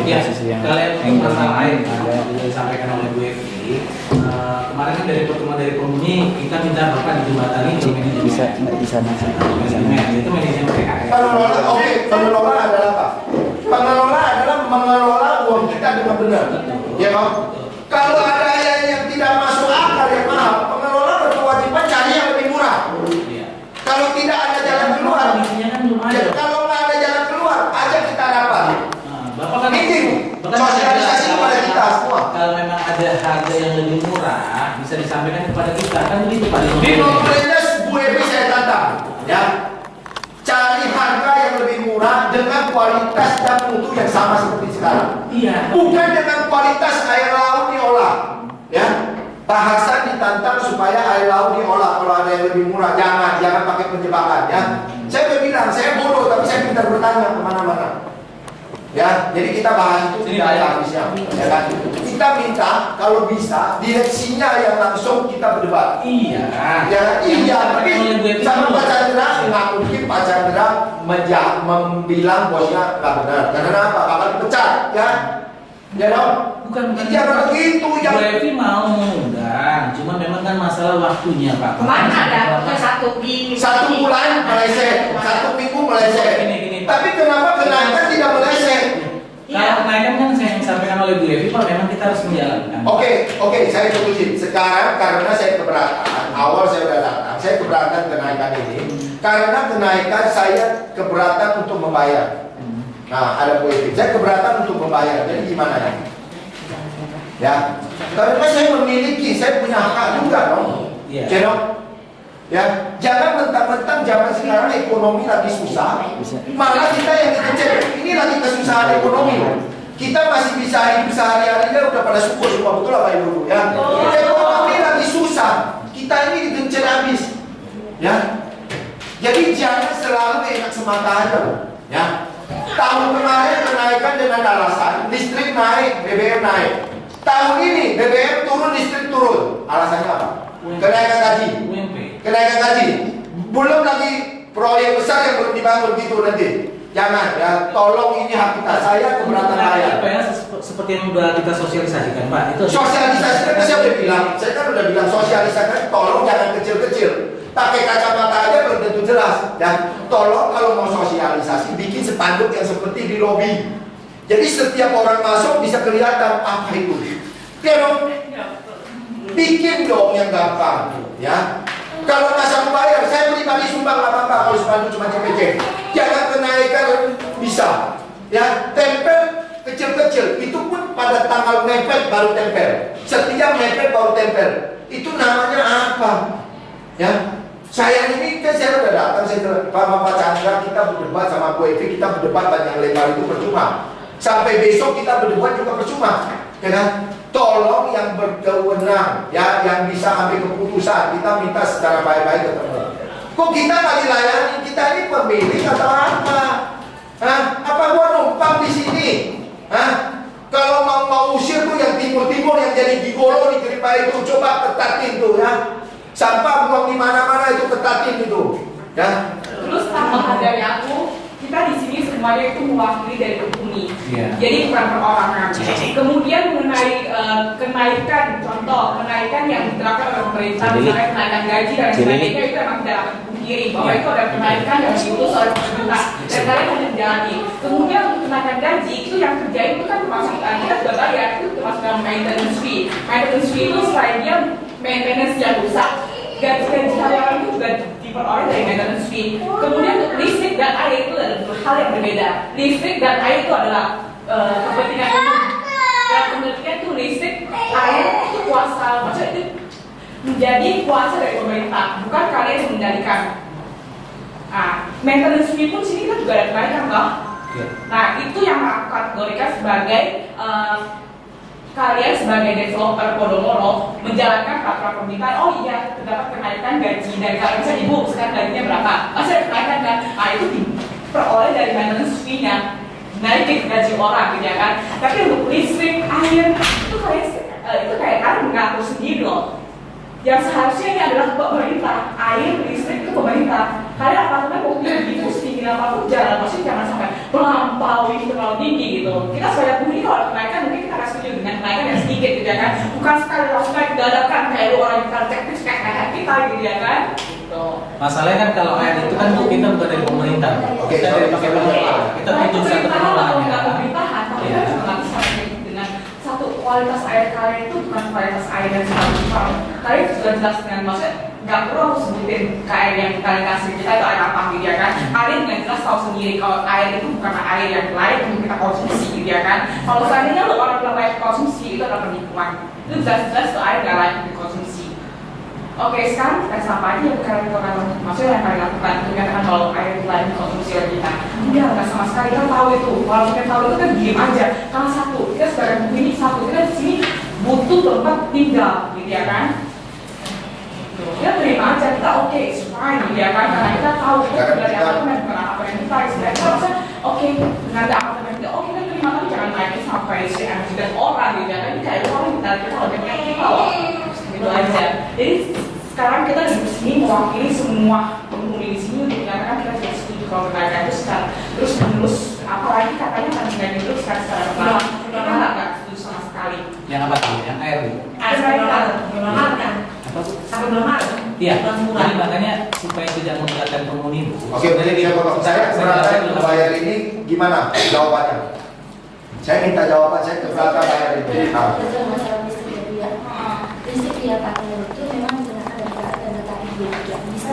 posisi yang kalian untuk masalah lain yang disampaikan oleh Bu Evi, kemarin kan dari pertemuan dari penghuni kita minta Bapak dijembatani ke manajemen. bisa nggak di sana sih? Manajemen itu manajemen PKS. Pengelola, oke, pengelola adalah apa? Pengelola adalah mengelola uang kita dengan benar, ya kan? Kalau ada yang tidak masuk akal yang mahal, pengelola berkewajiban cari yang lebih murah. Iya. Kalau tidak ada jalan keluar, Kondisinya kan belum ada. kalau nggak ada jalan keluar, aja kita dapat. Bapak kan Meeting, Bapak sosialisasi kan kepada kita semua. Kalau memang ada harga yang lebih murah, bisa disampaikan kepada kita kan begitu Pak. Di nomornya Bu Evi saya tantang, ya. Cari harga yang lebih murah dengan kualitas dan mutu yang sama seperti sekarang. Iya. Bukan dengan kualitas air laut diolah, ya. Pak Hasan ditantang supaya air laut diolah kalau ada yang lebih murah. Jangan pakai penjebakan, ya. Saya udah bilang, saya bodoh tapi saya pintar bertanya kemana-mana. Ya, jadi kita bahas itu tidak ada habisnya, ya kan? Kita minta kalau bisa direksinya yang langsung kita berdebat. Iya. Ya, iya, tapi sama Pak Chandra nggak mungkin Pak Chandra membilang bosnya nggak benar. Karena apa? Bakal dipecat, ya? Ya dong. Bukan Jangan begitu Bu yang Evi mau undang, cuma memang kan masalah waktunya Pak. Kemana ada satu bulan meleset, 1 minggu meleset. Gini. Tapi kenapa kenaikan tidak meleset? Kalau kenaikan kan saya yang disampaikan oleh Bu Evi, Pak, memang kita harus menjalankan. Oke, saya setuju. Sekarang karena saya keberatan, awal saya udah datang, saya keberatan kenaikan ini. Karena kenaikan saya keberatan untuk membayar. Nah, ada Bu Evi, saya keberatan untuk membayar. Jadi gimana ya? Ya, karena saya memiliki, saya punya hak juga dong. Iya. Ya dong? Ya, jangan mentang-mentang zaman sekarang ekonomi lagi susah, malah kita yang dikecil. Ini lagi kesusahan ekonomi. Kita masih bisa hidup sehari-hari, udah pada syukur semua, betul apa ibu ya? Ekonomi lagi susah, kita ini dikencet habis, ya. Jadi jangan selalu enak semata aja, ya. Tahun kemarin kenaikan dengan alasan listrik naik, BBM naik. Tahun ini BBM turun, listrik turun. Alasannya apa? Kenaikan gaji. Kenaikan gaji. Belum lagi proyek besar yang belum dibangun gitu nanti. Jangan ya, tolong ini hak kita. Saya keberatan bayar. Apa ya seperti yang udah kita sosialisasikan Pak. Itu sosialisasi kan saya udah bilang. Saya kan udah bilang sosialisasi, tolong jangan kecil-kecil. Pakai kacamata aja belum tentu jelas. Ya, tolong kalau mau sosialisasi bikin spanduk yang seperti di lobi. Jadi setiap orang masuk bisa kelihatan apa itu. Ya dong. Bikin dong yang gampang, ya. Kalau nggak sanggup bayar, saya pribadi sumbang nggak apa-apa kalau spanduk cuma cepet. Jangan kenaikan bisa, ya. Tempel kecil-kecil, itu pun pada tanggal mepet baru tempel. Setiap mepet baru tempel. Itu namanya apa? Ya. Saya ini kan saya udah datang, saya Pak Chandra, kita berdebat sama Bu Evi, kita berdebat banyak lebar itu percuma. Sampai besok kita berdebat juga percuma, ya kan? Tolong yang berkewenang, ya, yang bisa ambil keputusan, kita minta secara baik-baik ketemu. Kok kita nggak dilayani? Kita ini pemilik atau apa? Hah? Apa gua numpang di sini? Hah? Kalau mau usir tuh yang timur-timur yang jadi gigolo di Geripa itu, coba ketatin tuh, ya. Sampah buang di mana-mana itu ketatin itu, ya. Terus tambahan dari aku, kita di sini semuanya itu mewakili dari penghuni. Iya. Jadi bukan perorangan. Kemudian mengenai kenaikan, contoh kenaikan yang diterapkan oleh pemerintah, misalnya kenaikan gaji dan sebagainya, itu memang tidak akan dipungkiri bahwa itu ada kenaikan yang diutus oleh pemerintah dan kalian harus menjalani. Kemudian untuk kenaikan gaji itu yang kerja itu kan termasuk kita sudah bayar, itu termasuk dalam maintenance fee. Maintenance fee itu selain dia maintenance yang rusak, gaji karyawan itu juga diperoleh dari maintenance fee. Kemudian untuk listrik dan air itu adalah dua hal yang berbeda. Listrik dan air itu adalah kepentingan umum. Dan penelitian itu listrik, air itu kuasa, maksudnya itu menjadi kuasa dari pemerintah, bukan kalian yang mengendalikan. Maintenance fee pun sini kan juga ada kenaikan toh. Nah itu yang aku kategorikan sebagai kalian sebagai developer Podomoro menjalankan peraturan pemerintah. Oh iya, terdapat kenaikan gaji dari kalian, misalnya ibu sekarang gajinya berapa? Masih ada kenaikan kan? Nah itu diperoleh dari maintenance fee-nya, naikin gaji orang gitu ya kan. Tapi untuk listrik, air itu kayak kalian mengatur sendiri loh. Yang seharusnya ini adalah pemerintah, air, listrik itu pemerintah. Kalian apartemen mau begitu sih tinggi apapun maksudnya jangan sampai melampaui terlalu tinggi gitu. Kita sebagai penghuni kalau kenaikan mungkin kita akan setuju dengan kenaikan yang sedikit gitu ya kan, bukan sekali langsung naik dadakan kayak lu orang yang teknis kayak kita gitu ya kan. Gitu. Masalahnya kan kalau air itu kan kita bukan dari pemerintah, kita dari pakai pengelola, kita butuh satu pengelolanya. Pemerintahan, tapi kita juga nggak bisa dengan satu kualitas air kalian itu bukan kualitas air yang sama. Kalian sudah jelas dengan maksudnya nggak perlu aku sebutin air yang kalian kasih kita itu air apa gitu ya kan. Kalian dengan jelas tahu sendiri kalau air itu bukan air yang layak untuk kita konsumsi gitu ya kan. Kalau seandainya lo orang bilang layak konsumsi itu adalah penipuan. Itu jelas-jelas itu air nggak layak dikonsumsi. Oke, sekarang kita apa aja yang kalian lakukan? Maksudnya yang kalian lakukan untuk menyatakan kalau air itu layak dikonsumsi oleh kita. Enggak, nggak sama sekali, kita tahu itu. Kalau kita tahu itu kan diem aja. Karena satu, kita sebagai begini satu, kita di sini butuh tempat tinggal, gitu ya kan? Kita terima aja, kita oke, it's fine, gitu ya kan? Karena kita tahu itu dari apartemen, bukan apartemen kita. Istilahnya kita maksudnya, oke, dengan ada apartemen kita, oke, kita terima, tapi jangan naikin sampai si energi dan orang, gitu ya kan? Ini kayak orang kita lebih kayak kita loh. Gitu aja. Jadi sekarang kita di sini mewakili semua penghuni di sini untuk menyatakan kita tidak setuju kalau kenaikan itu sekarang terus menerus, apalagi katanya akan dinaikin terus secara bertahap. Kita nggak setuju sama sekali. Yang apa tuh? Yang air bu? Air belum mahal kan? Apa bu? Sampai belum mahal. Iya. Jadi makanya supaya tidak memberatkan penghuni bu. Oke, saya keberatan bayar ini gimana jawabannya? Saya minta jawaban, saya keberatan bayar ini. Betul masalah listrik ya. Listrik di apartemen itu memang menggunakan dana tarif B3. Bisa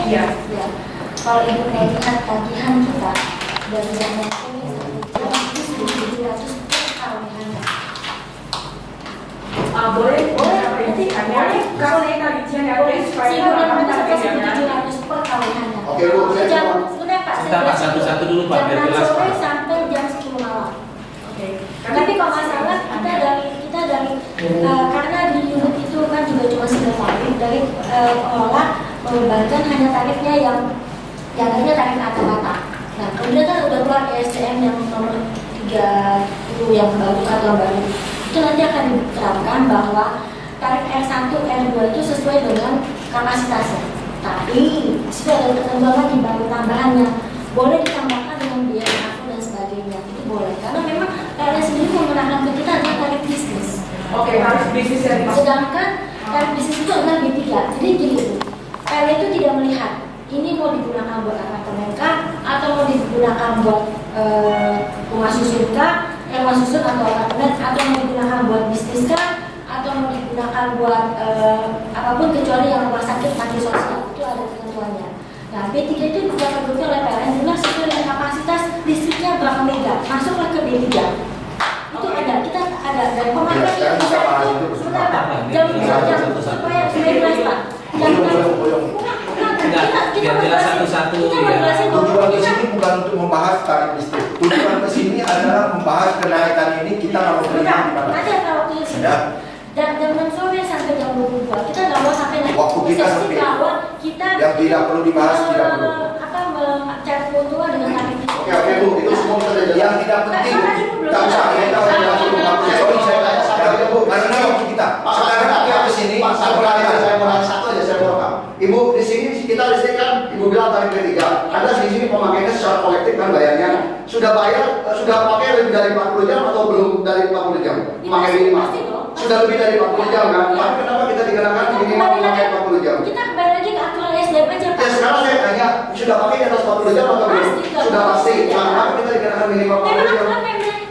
Iya. ya. Kalau ibu mau lihat tagihan kita dari jam ini sampai jam 700 per kawihannya. Boleh nanti boleh kalau kita rincian ya boleh supaya Si bulan sampai 700 per kawihannya. Oke, Bu, saya Jam cuma- sudah Pak. Kita Pak satu-satu dulu Pak, biar Jam 6 jelas, sore Pak. sampai jam 10 malam. Oke. Tapi kalau nggak salah kita dari karena di unit itu kan juga cuma single tarif dari pengelola membebankan hanya tarifnya yang hanya tarif rata-rata. Nah kemudian kan udah keluar ESDM yang nomor 3 itu yang baru atau baru itu nanti akan diterapkan bahwa tarif R1, R2 itu sesuai dengan kapasitasnya. Tapi situ ada ketentuan lagi baru tambahannya boleh ditambahkan dengan biaya aku dan sebagainya itu boleh karena memang PLN sendiri menggunakan ke kita adalah tarif bisnis. Oke, tarif bisnis yang dimaksud. Sedangkan tarif bisnis itu adalah B3. Jadi gini Bu, PLN itu tidak melihat ini mau digunakan buat apartemen kah atau mau digunakan buat rumah susun kah, rumah susun atau apartemen atau mau digunakan buat bisnis kah atau mau digunakan buat apapun kecuali yang rumah sakit panti sosial itu ada ketentuannya. Nah, B3 itu juga terbukti oleh PLN jelas sesuai dengan kapasitas listriknya berapa mega, masuklah ke B3. Itu ada, kita ada dan pemakaian yang bisa itu sebentar Pak, jam supaya jelas Pak. Biar jelas satu-satu ya. Tujuan ke sini bukan untuk membahas tarif listrik. Tujuan ke sini adalah membahas kenaikan ini kita nggak mau terima gimana. Nanti ada waktu di sini. Dan jam 6 sore sampai jam 22 kita nggak mau sampai nanti Waktu kita posisi sempit. bahwa kita Yang tidak perlu dibahas tidak perlu. mencari keuntungan dengan tarif itu. Oke Bu, itu semua kita jelas. Yang tidak penting tak usah kita udah jelas dulu. Sorry saya tanya sekali Bu, karena waktu kita. Sekarang kita ke sini. Saya mau nanya satu aja, saya mau rekam. Ibu di sini kita listrik kan, Ibu bilang tarif B3. Anda di sini pemakaiannya secara kolektif kan bayarnya. Sudah bayar, sudah pakai lebih dari 40 jam atau belum dari 40 jam? Pakai minimal. Sudah lebih dari 40 jam kan? Tapi kenapa kita dikenakan minimal memakai 40 jam? Kita kembali lagi ke aturan SDM aja Pak. Ya sekarang saya tanya, sudah pakai di atas 40 jam atau belum? Sudah pasti. Nah, kenapa kita dikenakan minimal 40 jam?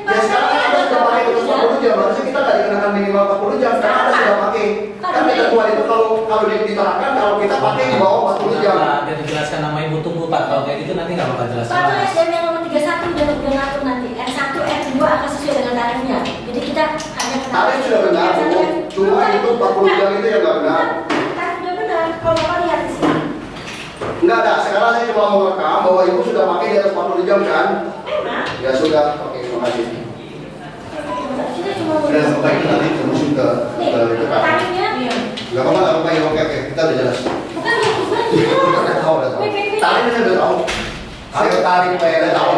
Ya sekarang kan Anda sudah pakai di atas 40 jam, harusnya kita nggak dikenakan minimal 40 jam karena Anda sudah pakai. Kan ketentuan itu kalau diterapkan kalau kita pakai di bawah 40 jam. Dan dijelaskan nama ibu tunggu Pak, kalau kayak gitu nanti nggak bakal jelas. Pak aturan SDM yang nomor 31 udah ngatur nanti R1, R2 akan sesuai dengan tarifnya. Jadi kita hanya Tarif sudah benar, Bu. Cuma itu 40 jam itu yang nggak benar. Tarif sudah benar. Kalau Bapak lihat di sini. Enggak ada, sekarang saya cuma mau rekam bahwa Ibu sudah pakai di atas 40 jam kan? Memang. Ya sudah, oke, terima kasih. Kita cuma mau. Udah sampai itu nanti terusin ke Nih, itu kan? tarifnya. Enggak apa-apa, nggak apa-apa, ya oke, kita udah jelas. Bukan bukan Kita udah tahu, udah tahu. Tarifnya saya udah tahu. Ayo tarif PLN tahu.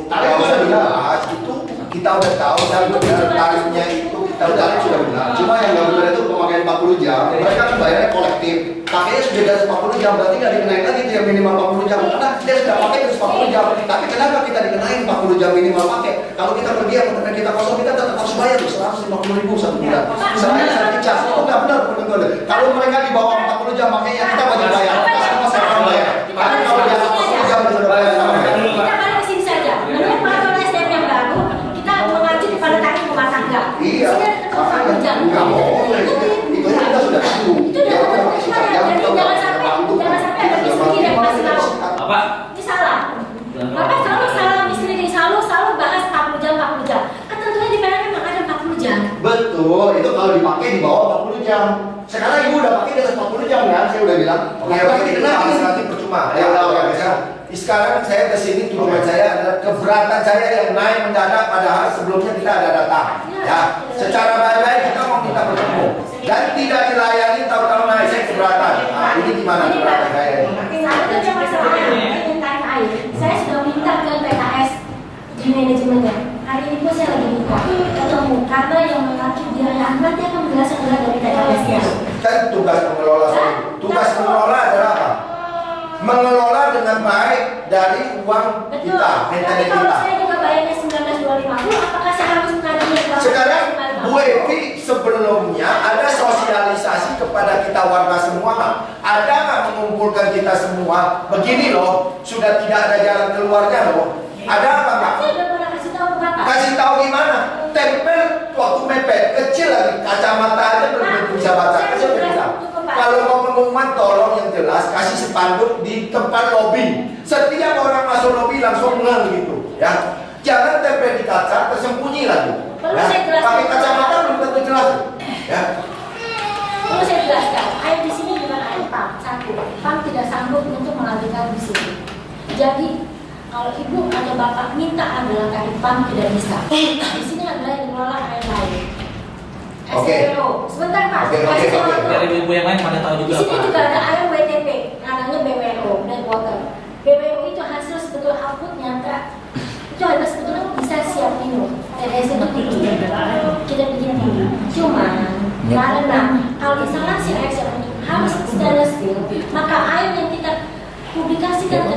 Tarif Kalau itu sudah sudah dibahas itu kita udah tahu dan benar tarifnya itu Tapi tadi sudah bilang, cuma yang nggak benar itu pemakaian 40 jam. Mereka kan bayarnya kolektif. Pakainya sudah di atas 40 jam, berarti nggak dikenain lagi itu yang minimal 40 jam. Karena dia sudah pakai terus 40 jam. Tapi kenapa kita dikenain 40 jam minimal pakai? Kalau kita pergi apartemen kita kosong, kita tetap harus bayar tuh 150.000 satu bulan. Selain saya cas, itu nggak benar betul. Kalau mereka di bawah 40 jam makanya kita wajib bayar. Kita semua saya akan bayar. Tapi kalau di atas 40 jam sudah bayar sama mereka. Kita balik ke sini saja. Menurut peraturan SDM yang baru, kita mengacu pada tarif rumah tangga. Iya, makanya nggak boleh. Itu kita sudah tahu. Itu udah jadi jangan sampai ada miskin yang masih tahu. Apa? Ini salah. Bapak selalu salah miskin, selalu bahas 40 jam. Ketentuan di PLN memang ada 40 jam. Betul, itu kalau dipakai di bawah 40 jam. Sekarang ibu udah pakai di atas 40 jam kan? Saya udah bilang. Oke, nanti percuma. Ya, oke. Sekarang saya kesini tujuan saya adalah keberatan saya yang naik mendadak padahal sebelumnya kita ada data. Ya, secara baik-baik kita mau minta bertemu dan tidak dilayani tahu-tahu naik saya keberatan. Nah, ini gimana keberatan saya? Satu yang masalah air, tarif air. Saya sudah minta ke PKS di manajemennya. Hari ini pun saya lagi minta ketemu karena yang mengacu biaya nanti akan menjelaskan dari PKS-nya. Kan tugas pengelola. Tugas pengelola adalah apa? Mengelola dengan baik dari uang Betul. kita, Tapi internet kalau kita. saya juga bayarnya 19.250, apakah saya harus mengadili Sekarang Bu Evi sebelumnya ada sosialisasi kepada kita warga semua. Ada nggak mengumpulkan kita semua? Begini loh, sudah tidak ada jalan keluarnya loh. Ada apa nggak? Saya udah pernah kasih tahu ke Bapak. Kasih tahu gimana? Tempel waktu mepet kecil lagi, kacamata aja belum bisa baca. Saya bilang, kalau mau pengumuman tolong yang jelas kasih spanduk di tempat lobi. Setiap orang masuk lobi langsung ngel gitu, ya. Jangan tempel di kaca tersembunyi lagi. Perlu Ya. saya jelaskan. Pakai kacamata belum tentu jelas. Ya. Perlu saya jelaskan, air di sini bukan air PAM. Satu, PAM tidak sanggup untuk mengalirkan di sini. Jadi kalau ibu atau bapak minta adalah tarif PAM tidak bisa. Di sini adalah yang mengelola air lain. Oke. SDO. Sebentar Pak. Oke. Dari ibu yang lain pada tahu Di juga sini apa? juga ada air WTP, namanya BWO dan water. BWO itu hasil sebetulnya output nyata. Itu ada sebetulnya bisa siap minum. TDS itu tinggi. Kita bikin tinggi. Cuma karena kalau instalasi air siap minum harus stainless steel, maka air yang kita publikasikan ke